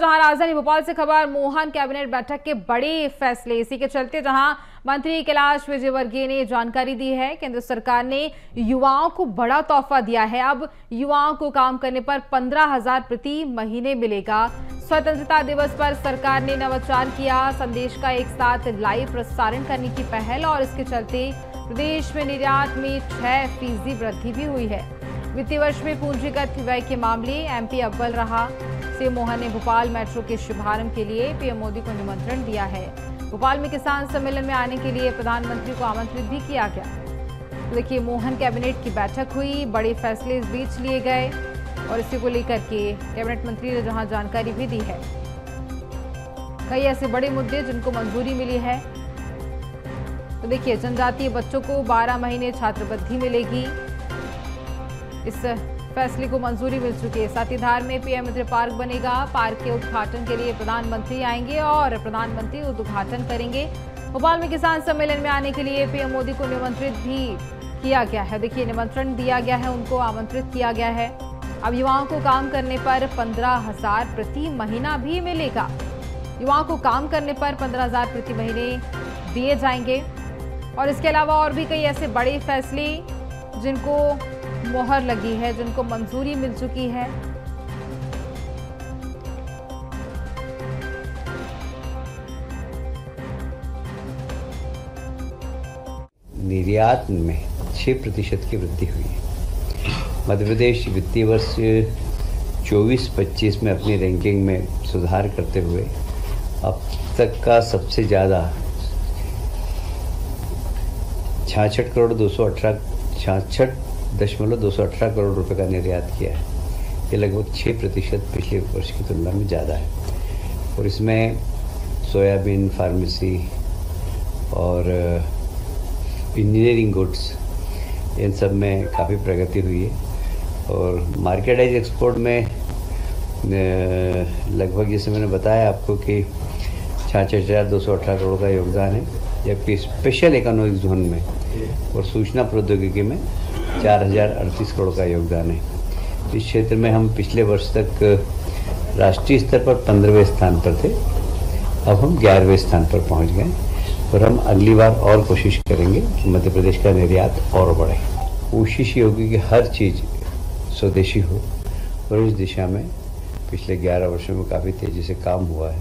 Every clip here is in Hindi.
रहा राजधानी भोपाल से खबर। मोहन कैबिनेट बैठक के बड़े फैसले, इसी के चलते जहां मंत्री कैलाश विजयवर्गीय ने जानकारी दी है। केंद्र सरकार ने युवाओं को बड़ा तोहफा दिया है। अब युवाओं को काम करने पर 15,000 प्रति महीने मिलेगा। स्वतंत्रता दिवस पर सरकार ने नवाचार किया। संदेश का एक साथ लाइव प्रसारण करने की पहल और इसके चलते प्रदेश में निर्यात में 6% वृद्धि भी हुई है। वित्तीय वर्ष में पूंजीगत व्यय के मामले एमपी अव्वल रहा। सीएम मोहन ने भोपाल मेट्रो के शुभारंभ के लिए पीएम मोदी को निमंत्रण दिया है। भोपाल में किसान सम्मेलन में आने के लिए प्रधानमंत्री को आमंत्रित भी किया गया। तो देखिए, मोहन कैबिनेट की बैठक हुई, बड़े फैसले इस बीच लिए गए और इसी को लेकर के कैबिनेट मंत्री ने जहां जानकारी भी दी है। कई ऐसे बड़े मुद्दे जिनको मंजूरी मिली है। तो देखिए, जनजातीय बच्चों को 12 महीने छात्रवृत्ति मिलेगी, इस फैसले को मंजूरी मिल चुकी है। साथ ही धार में पीएम मित्र पार्क बनेगा। पार्क के उद्घाटन के लिए प्रधानमंत्री आएंगे और प्रधानमंत्री उद्घाटन करेंगे। भोपाल में किसान सम्मेलन में आने के लिए पीएम मोदी को निमंत्रित भी किया गया है। देखिए, निमंत्रण दिया गया है, उनको आमंत्रित किया गया है। अब युवाओं को काम करने पर 15,000 प्रति महीना भी मिलेगा। युवाओं को काम करने पर 15,000 प्रति महीने दिए जाएंगे। और इसके अलावा और भी कई ऐसे बड़े फैसले जिनको मोहर लगी है, जिनको मंजूरी मिल चुकी है। निर्यात में 6% की वृद्धि हुई है। मध्य प्रदेश वित्तीय वर्ष 24-25 में अपनी रैंकिंग में सुधार करते हुए अब तक का सबसे ज़्यादा 66.218 करोड़ रुपए का निर्यात किया है। ये लगभग 6% पिछले वर्ष की तुलना में ज़्यादा है। और इसमें सोयाबीन, फार्मेसी और इंजीनियरिंग गुड्स, इन सब में काफ़ी प्रगति हुई है। और मार्केटाइज एक्सपोर्ट में लगभग, जैसे मैंने बताया आपको कि 66,218 करोड़ का योगदान है, जबकि स्पेशल इकोनॉमिक जोन में और सूचना प्रौद्योगिकी में 4,038 करोड़ का योगदान है। इस क्षेत्र में हम पिछले वर्ष तक राष्ट्रीय स्तर पर 15वें स्थान पर थे, अब हम 11वें स्थान पर पहुंच गए और हम अगली बार और कोशिश करेंगे कि मध्य प्रदेश का निर्यात और बढ़े। कोशिश ये होगी कि हर चीज़ स्वदेशी हो और इस दिशा में पिछले 11 वर्षों में काफ़ी तेज़ी से काम हुआ है।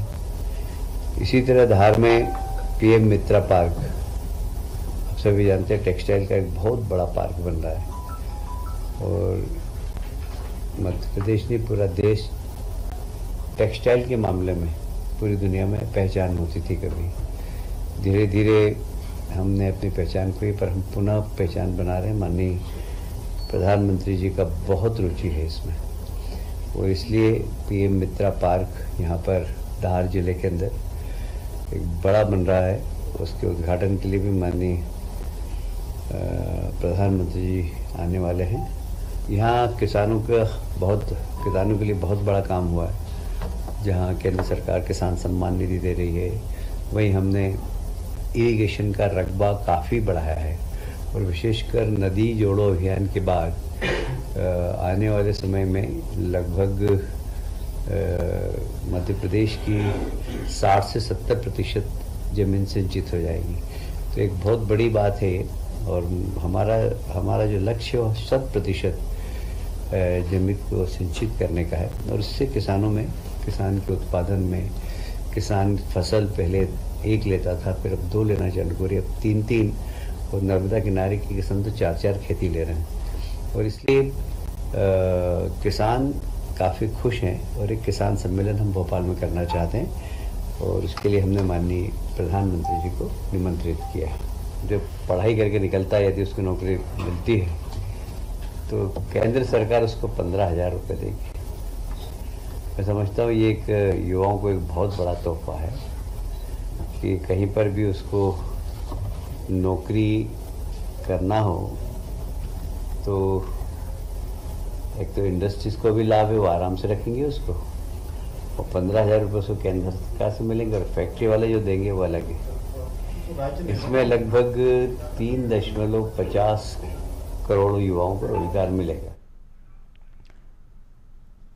इसी तरह धार में पीएम मित्र पार्क, आप सभी जानते हैं, टेक्सटाइल का एक बहुत बड़ा पार्क बन रहा है। और मध्य प्रदेश ने पूरा देश टेक्सटाइल के मामले में पूरी दुनिया में पहचान होती थी। कभी धीरे धीरे हमने अपनी पहचान खोई, पर हम पुनः पहचान बना रहे हैं। माननीय प्रधानमंत्री जी का बहुत रुचि है इसमें, और इसलिए पीएम मित्र पार्क यहाँ पर धार जिले के अंदर एक बड़ा बन रहा है। उसके उद्घाटन के लिए भी माननीय प्रधानमंत्री जी आने वाले हैं। यहाँ किसानों के लिए बहुत बड़ा काम हुआ है। जहाँ केंद्र सरकार किसान सम्मान निधि दे रही है, वहीं हमने इरिगेशन का रकबा काफ़ी बढ़ाया है। और विशेषकर नदी जोड़ो अभियान के बाद आने वाले समय में लगभग मध्य प्रदेश की 60 से 70% ज़मीन सिंचित हो जाएगी। तो एक बहुत बड़ी बात है। और हमारा जो लक्ष्य है 100% ज़मीन को सिंचित करने का है। और इससे किसान के उत्पादन में, किसान फसल पहले 1 लेता था, फिर अब 2 लेना चालू करिए, अब 3-3, और नर्मदा किनारे के किसान तो 4-4 खेती ले रहे हैं। और इसलिए किसान काफ़ी खुश हैं। और एक किसान सम्मेलन हम भोपाल में करना चाहते हैं, और उसके लिए हमने माननीय प्रधानमंत्री जी को निमंत्रित किया है। जो पढ़ाई करके निकलता है, यदि उसको नौकरी मिलती है तो केंद्र सरकार उसको 15,000 रुपये देगी। मैं समझता हूँ ये एक युवाओं को एक बहुत बड़ा तोहफा है कि कहीं पर भी उसको नौकरी करना हो तो एक तो इंडस्ट्रीज को भी लाभ है, वो आराम से रखेंगे उसको, और 15,000 रुपये उसको केंद्र सरकार से मिलेंगे, और फैक्ट्री वाले जो देंगे वो अलग है। इसमें लगभग 3.50 करोड़ युवाओं को रोजगार मिलेगा।